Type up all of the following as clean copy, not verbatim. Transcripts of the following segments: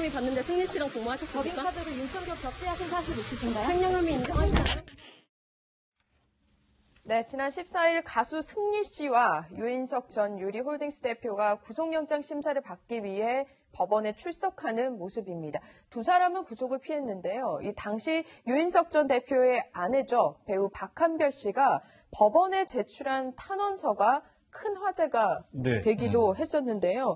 횡령혐의 받는데 승리 씨랑 공모하셨습니까? 법인카드를 윤청규 접대하신 사실 있으신가요? 횡령혐의 인정하시나요? 네, 지난 14일 가수 승리 씨와 유인석 전 유리홀딩스 대표가 구속영장 심사를 받기 위해 법원에 출석하는 모습입니다. 두 사람은 구속을 피했는데요. 이 당시 유인석 전 대표의 아내죠. 배우 박한별 씨가 법원에 제출한 탄원서가 큰 화제가 되기도 했었는데요.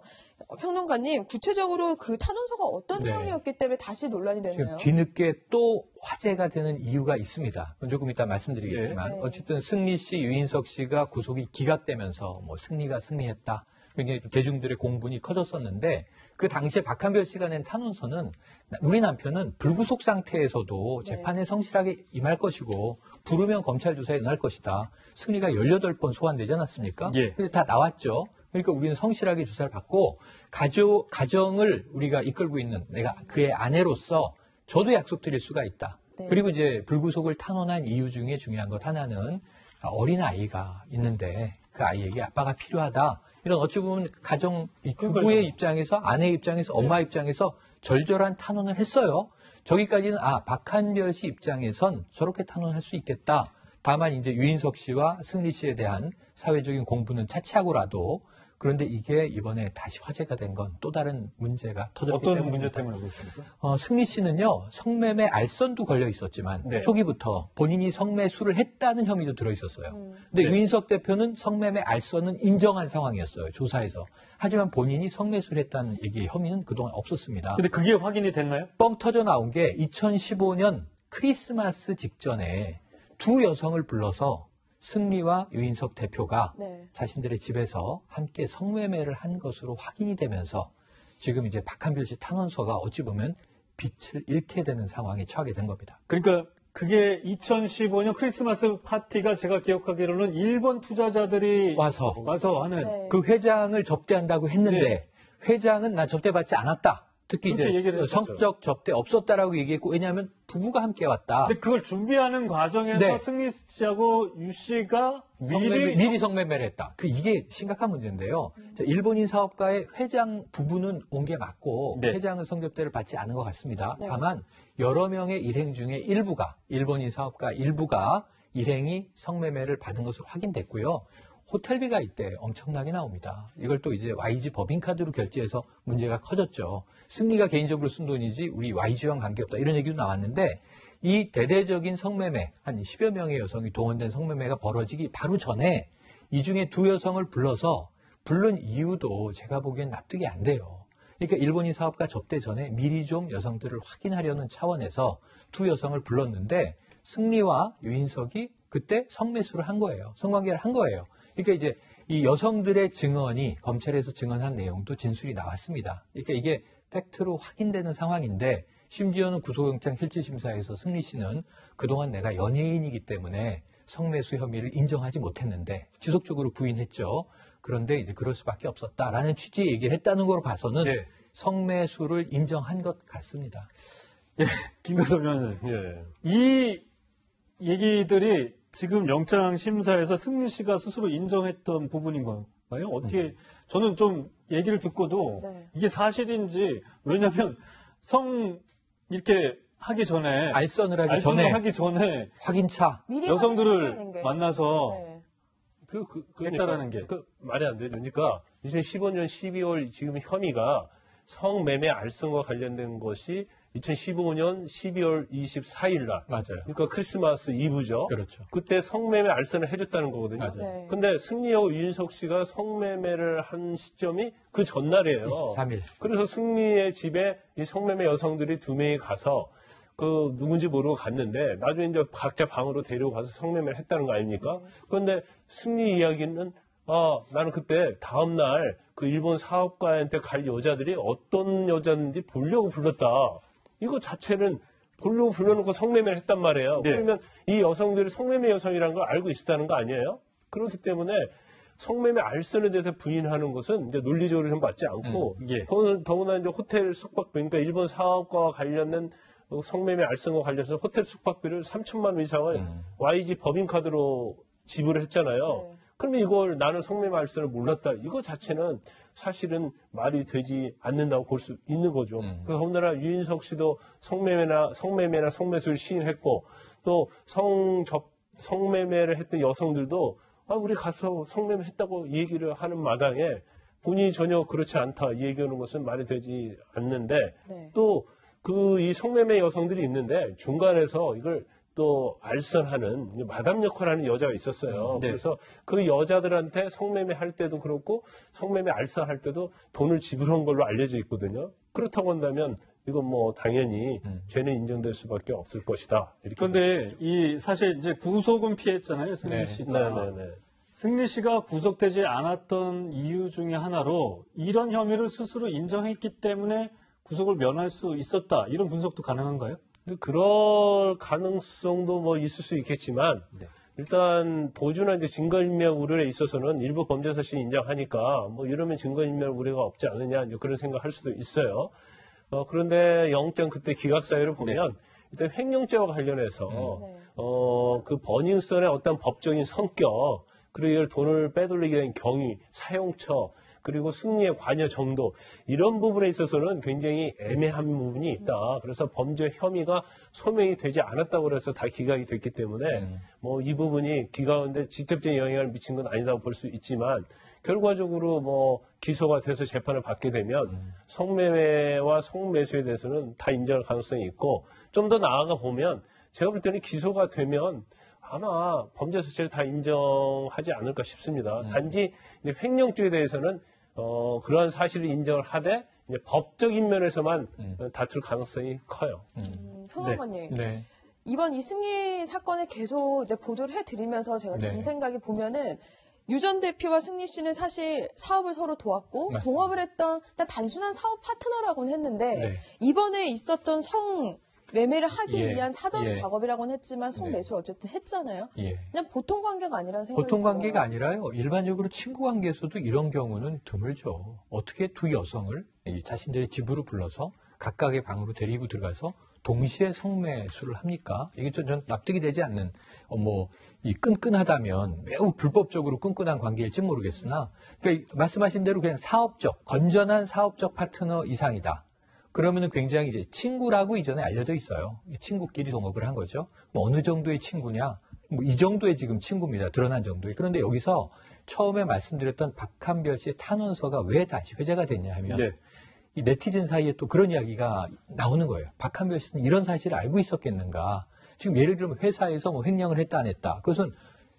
평론가님, 구체적으로 그 탄원서가 어떤 내용이었기 때문에 다시 논란이 되나요? 지금 뒤늦게 또 화제가 되는 이유가 있습니다. 그건 조금 이따 말씀드리겠지만 어쨌든 승리 씨, 유인석 씨가 구속이 기각되면서 뭐 승리가 승리했다. 굉장히 대중들의 공분이 커졌었는데 그 당시에 박한별 씨가 낸 탄원서는 우리 남편은 불구속 상태에서도 재판에 성실하게 임할 것이고 부르면 검찰 조사에 응할 것이다. 승리가 18번 소환되지 않았습니까? 근데 다 나왔죠. 그러니까 우리는 성실하게 조사를 받고 가정을 우리가 이끌고 있는 내가 그의 아내로서 저도 약속드릴 수가 있다. 그리고 이제 불구속을 탄원한 이유 중에 중요한 것 하나는 어린 아이가 있는데 그 아이에게 아빠가 필요하다. 이런 어찌 보면 가정 부부의 입장에서 아내의 입장에서 엄마 입장에서 절절한 탄원을 했어요. 저기까지는 박한별 씨 입장에선 저렇게 탄원할 수 있겠다. 다만 이제 유인석 씨와 승리 씨에 대한 사회적인 공분은 차치하고라도 그런데 이게 이번에 다시 화제가 된 건 또 다른 문제가 터졌기 때문에. 어떤 문제 때문에 그렇습니까? 승리 씨는요, 성매매 알선도 걸려 있었지만 초기부터 본인이 성매수를 했다는 혐의도 들어 있었어요. 근데 유인석 대표는 성매매 알선은 인정한 상황이었어요, 조사에서. 하지만 본인이 성매수를 했다는 얘기 혐의는 그동안 없었습니다. 근데 그게 확인이 됐나요? 뻥 터져 나온 게 2015년 크리스마스 직전에 두 여성을 불러서 승리와 유인석 대표가 자신들의 집에서 함께 성매매를 한 것으로 확인이 되면서 지금 이제 박한별 씨 탄원서가 어찌 보면 빛을 잃게 되는 상황에 처하게 된 겁니다. 그러니까 그게 2015년 크리스마스 파티가 제가 기억하기로는 일본 투자자들이 와서 하는 그 회장을 접대한다고 했는데 회장은 나 접대받지 않았다. 특히 이제 성적 접대 없었다라고 얘기했고 왜냐하면 부부가 함께 왔다. 근데 그걸 준비하는 과정에서 승리 씨하고 유 씨가 미리 성매매를 했다. 이게 심각한 문제인데요. 일본인 사업가의 회장 부부는 온 게 맞고 회장은 성접대를 받지 않은 것 같습니다. 다만 여러 명의 일행 중에 일본인 사업가 일부가 일행이 성매매를 받은 것으로 확인됐고요. 호텔비가 이때 엄청나게 나옵니다. 이걸 또 이제 YG 법인카드로 결제해서 문제가 커졌죠. 승리가 개인적으로 쓴 돈이지 우리 YG와는 관계없다. 이런 얘기도 나왔는데 이 대대적인 성매매, 한 10여 명의 여성이 동원된 성매매가 벌어지기 바로 전에 이 중에 두 여성을 불러서 부른 이유도 제가 보기엔 납득이 안 돼요. 그러니까 일본인 사업가 접대 전에 미리 좀 여성들을 확인하려는 차원에서 두 여성을 불렀는데 승리와 유인석이 그때 성매수를 한 거예요. 성관계를 한 거예요. 그러니까 이제 이 여성들의 증언이 검찰에서 증언한 내용도 진술이 나왔습니다. 그러니까 이게 팩트로 확인되는 상황인데 심지어는 구속영장 실질심사에서 승리 씨는 그동안 내가 연예인이기 때문에 성매수 혐의를 인정하지 못했는데 지속적으로 부인했죠. 그런데 이제 그럴 수밖에 없었다라는 취지의 얘기를 했다는 걸로 봐서는 성매수를 인정한 것 같습니다. 김가섭 위원님, 이 얘기들이 지금 영장 심사에서 승리 씨가 스스로 인정했던 부분인 건가요? 어떻게 저는 좀 얘기를 듣고도 이게 사실인지 왜냐하면 이렇게 하기 전에 알선을 하기 전에 확인차 여성들을 만나서 했다라는 게 말이 안 되죠. 그러니까 2015년 12월 지금 혐의가 성매매 알선과 관련된 것이 2015년 12월 24일 날. 맞아요. 그러니까 크리스마스 이브죠. 그렇죠. 그때 성매매 알선을 해줬다는 거거든요. 맞아요. 근데 승리하고 유인석 씨가 성매매를 한 시점이 그 전날이에요. 23일. 그래서 승리의 집에 이 성매매 여성들이 두 명이 가서 누군지 모르고 갔는데 나중에 이제 각자 방으로 데려가서 성매매를 했다는 거 아닙니까? 그런데 승리 이야기는 나는 그때 다음날 그 일본 사업가한테 갈 여자들이 어떤 여자인지 보려고 불렀다. 이거 자체는 보려고 불러놓고 성매매를 했단 말이에요. 그러면 이 여성들이 성매매 여성이라는 걸 알고 있었다는 거 아니에요? 그렇기 때문에 성매매 알선에 대해서 부인하는 것은 이제 논리적으로 좀 맞지 않고 더구나 이제 호텔 숙박비, 그러니까 일본 사업과와 관련된 성매매 알선과 관련해서 호텔 숙박비를 3천만 원 이상을 YG 법인카드로 지불을 했잖아요. 그러면 이걸 나는 성매매 알선을 몰랐다. 이거 자체는 사실은 말이 되지 않는다고 볼 수 있는 거죠. 그래서 더군다나 유인석 씨도 성매매나 성매수를 시인했고 또 성매매를 했던 여성들도 우리 가서 성매매 했다고 얘기를 하는 마당에 본인이 전혀 그렇지 않다 이 얘기하는 것은 말이 되지 않는데 네. 또 이 성매매 여성들이 있는데 중간에서 이걸 또 알선하는 마담 역할하는 여자가 있었어요. 네. 그래서 그 여자들한테 성매매 할 때도 그렇고 성매매 알선할 때도 돈을 지불한 걸로 알려져 있거든요. 그렇다고 한다면 이건 뭐 당연히 죄는 인정될 수밖에 없을 것이다. 이렇게. 그런데 이 사실 이제 구속은 피했잖아요, 승리 네. 씨가. 네네네. 승리 씨가 구속되지 않았던 이유 중에 하나로 이런 혐의를 스스로 인정했기 때문에 구속을 면할 수 있었다. 이런 분석도 가능한가요? 그럴 가능성도 뭐 있을 수 있겠지만 일단 보조나 이제 증거인멸 우려에 있어서는 일부 범죄 사실 인정하니까 뭐 이러면 증거인멸 우려가 없지 않느냐 이제 그런 생각할 수도 있어요. 그런데 영장 그때 기각 사유를 보면 일단 횡령죄와 관련해서 그 버닝썬의 어떤 법적인 성격 그리고 이걸 돈을 빼돌리게 된 경위, 사용처 그리고 승리의 관여 정도 이런 부분에 있어서는 굉장히 애매한 부분이 있다. 그래서 범죄 혐의가 소명이 되지 않았다고 해서 다 기각이 됐기 때문에 뭐 이 부분이 기각하는데 직접적인 영향을 미친 건 아니다고 볼 수 있지만 결과적으로 뭐 기소가 돼서 재판을 받게 되면 성매매와 성매수에 대해서는 다 인정할 가능성이 있고 좀 더 나아가 보면 제가 볼 때는 기소가 되면 아마 범죄 사실을 다 인정하지 않을까 싶습니다. 단지 이제 횡령죄에 대해서는 그러한 사실을 인정을 하되 이제 법적인 면에서만 다툴 가능성이 커요. 손학원님. 네. 이번 이승리 사건을 계속 이제 보도를 해드리면서 제가 든 생각이 보면은 유 전 대표와 승리 씨는 사실 사업을 서로 도왔고 맞습니다. 동업을 했던 단순한 사업 파트너라고는 했는데 네. 이번에 있었던 매매를 하기 예, 위한 사전 예. 작업이라고는 했지만 성매수 어쨌든 했잖아요. 예. 그냥 보통 관계가 아니라는 생각이 보통 관계가 들어요. 아니라요. 일반적으로 친구 관계에서도 이런 경우는 드물죠. 어떻게 두 여성을 자신들의 집으로 불러서 각각의 방으로 데리고 들어가서 동시에 성매수를 합니까? 이게 전 납득이 되지 않는 이 끈끈하다면 매우 불법적으로 끈끈한 관계일지 모르겠으나 그러니까 말씀하신 대로 그냥 건전한 사업적 파트너 이상이다. 그러면은 굉장히 이제 친구라고 이전에 알려져 있어요. 친구끼리 동업을 한 거죠. 뭐 어느 정도의 친구냐? 이 정도의 지금 친구입니다. 드러난 정도의. 그런데 여기서 처음에 말씀드렸던 박한별 씨의 탄원서가 왜 다시 회자가 됐냐 하면 이 네티즌 사이에 또 그런 이야기가 나오는 거예요. 박한별 씨는 이런 사실을 알고 있었겠는가? 지금 예를 들면 회사에서 뭐 횡령을 했다 안 했다. 그것은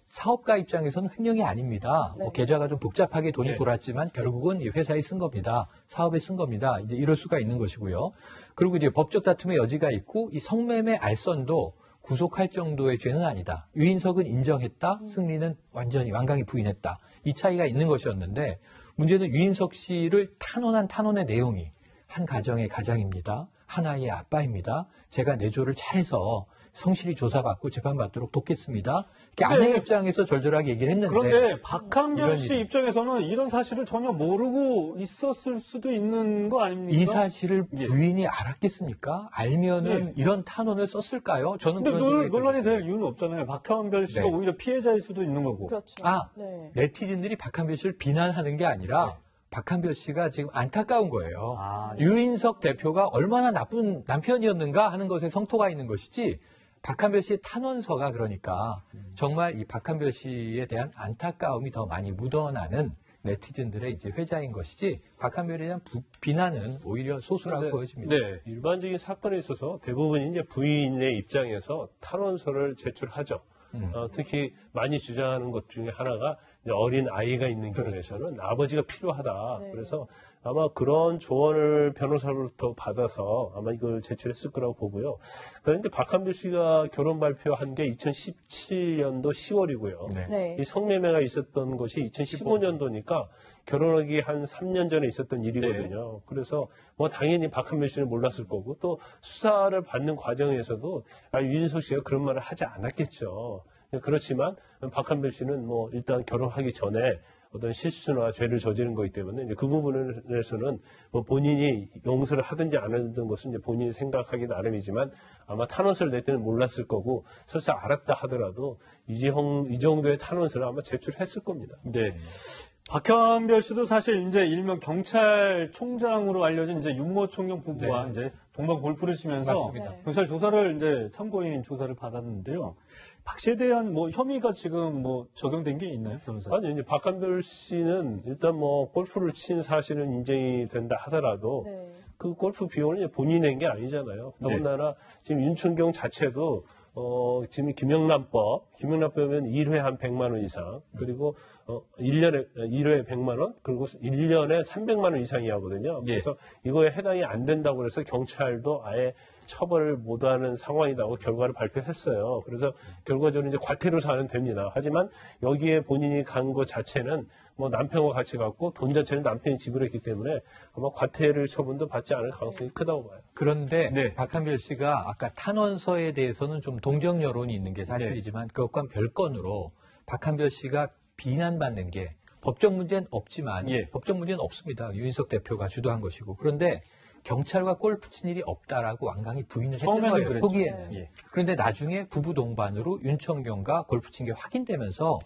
사업가 입장에서는 횡령이 아닙니다. 뭐 계좌가 좀 복잡하게 돈이 돌았지만 결국은 이 회사에 쓴 겁니다. 사업에 쓴 겁니다. 이제 이럴 수가 있는 것이고요. 그리고 이제 법적 다툼의 여지가 있고 이 성매매 알선도 구속할 정도의 죄는 아니다. 유인석은 인정했다. 승리는 완전히 완강히 부인했다. 이 차이가 있는 것이었는데 문제는 유인석 씨를 탄원한 탄원의 내용이 한 가정의 가장입니다. 하나의 아빠입니다. 제가 내조를 잘해서 성실히 조사받고 재판받도록 돕겠습니다. 아내 입장에서 절절하게 얘기를 했는데. 그런데 박한별 씨 일이. 입장에서는 이런 사실을 전혀 모르고 있었을 수도 있는 거 아닙니까? 이 사실을 부인이 알았겠습니까? 알면은 이런 탄원을 썼을까요? 저는 근데 그런 생각이 논란이 들어요. 될 이유는 없잖아요. 박한별 씨가 네. 오히려 피해자일 수도 있는 거고. 그렇죠. 네. 네티즌들이 박한별 씨를 비난하는 게 아니라 박한별 씨가 지금 안타까운 거예요. 네. 유인석 대표가 얼마나 나쁜 남편이었는가 하는 것에 성토가 있는 것이지 박한별 씨의 탄원서가 그러니까 정말 이 박한별 씨에 대한 안타까움이 더 많이 묻어나는 네티즌들의 이제 회자인 것이지 박한별에 대한 비난은 오히려 소수라고 보여집니다. 네. 일반적인 사건에 있어서 대부분 이제 부인의 입장에서 탄원서를 제출하죠. 특히 많이 주장하는 것 중에 하나가 이제 어린 아이가 있는 경우에서는 아버지가 필요하다. 그래서 아마 그런 조언을 변호사로부터 받아서 아마 이걸 제출했을 거라고 보고요. 그런데 박한별 씨가 결혼 발표한 게 2017년도 10월이고요. 네. 이 성매매가 있었던 것이 2015년도니까 결혼하기 한 3년 전에 있었던 일이거든요. 그래서 뭐 당연히 박한별 씨는 몰랐을 거고 또 수사를 받는 과정에서도 유인석 씨가 그런 말을 하지 않았겠죠. 그렇지만 박한별 씨는 뭐 일단 결혼하기 전에 어떤 실수나 죄를 저지른 거기 때문에 이제 그 부분에서는 뭐 본인이 용서를 하든지 안 하든 것은 이제 본인이 생각하기 나름이지만 아마 탄원서를 낼 때는 몰랐을 거고 설사 알았다 하더라도 이 정도의 탄원서를 아마 제출했을 겁니다. 네. 박현별 씨도 사실 이제 일명 경찰총장으로 알려진 이제 윤모 총경 부부와 네. 이제 동반 골프를 치면서 맞습니다. 경찰 조사를 이제 참고인 조사를 받았는데요. 박 씨에 대한 뭐 혐의가 지금 뭐 적용된 게 있나요, 변호사? 아니 이제 박한별 씨는 일단 뭐 골프를 친 사실은 인정이 된다 하더라도 네. 그 골프 비용은 이제 본인이 낸 게 아니잖아요. 더군다나 지금 윤춘경 자체도 지금 김영란법이면 1회 한 100만 원 이상, 그리고 1회에 100만 원, 그리고 1년에 300만 원 이상이 하거든요. 그래서 이거에 해당이 안 된다고 그래서 경찰도 아예 처벌을 못하는 상황이라고 결과를 발표했어요. 그래서 결과적으로 이제 과태료 사는 됩니다. 하지만 여기에 본인이 간 것 자체는 뭐 남편과 같이 갔고 돈 자체는 남편이 지불했기 때문에 아마 과태료 처분도 받지 않을 가능성이 크다고 봐요. 그런데 네. 박한별 씨가 아까 탄원서에 대해서는 좀 동정 여론이 있는 게 사실이지만 그것과는 별건으로 박한별 씨가 비난받는 게 법적 문제는 없지만 법적 문제는 없습니다. 윤희석 대표가 주도한 것이고. 그런데 경찰과 골프 친 일이 없다라고 완강히 부인을 했던 처음에는 거예요. 그랬죠. 초기에는. 예. 그런데 나중에 부부 동반으로 윤청경과 골프 친 게 확인되면서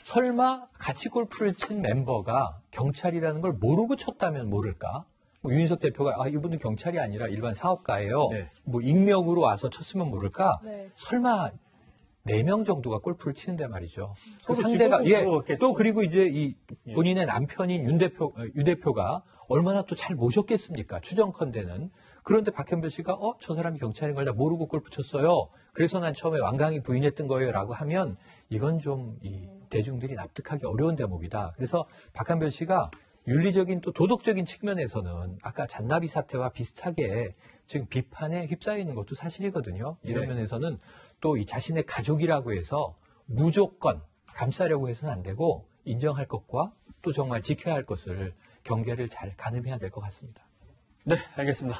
설마 같이 골프를 친 멤버가 경찰이라는 걸 모르고 쳤다면 모를까? 뭐 윤희석 대표가 이분은 경찰이 아니라 일반 사업가예요. 네. 뭐 익명으로 와서 쳤으면 모를까? 네. 설마 4명 정도가 골프를 치는데 말이죠. 그 서로 상대가 직업으로 그렇겠죠. 또 그리고 이제 이 본인의 남편인 유 대표가 얼마나 또 잘 모셨겠습니까? 추정컨대는. 그런데 박현별 씨가 저 사람이 경찰인 걸 다 모르고 골프 쳤어요. 그래서 난 처음에 완강히 부인했던 거예요라고 하면 이건 좀 이 대중들이 납득하기 어려운 대목이다. 그래서 박한별 씨가 윤리적인 또 도덕적인 측면에서는 아까 잔나비 사태와 비슷하게 지금 비판에 휩싸여 있는 것도 사실이거든요. 이런 면에서는 또 이 자신의 가족이라고 해서 무조건 감싸려고 해서는 안 되고 인정할 것과 또 정말 지켜야 할 것을 경계를 잘 가늠해야 될 것 같습니다. 네, 알겠습니다.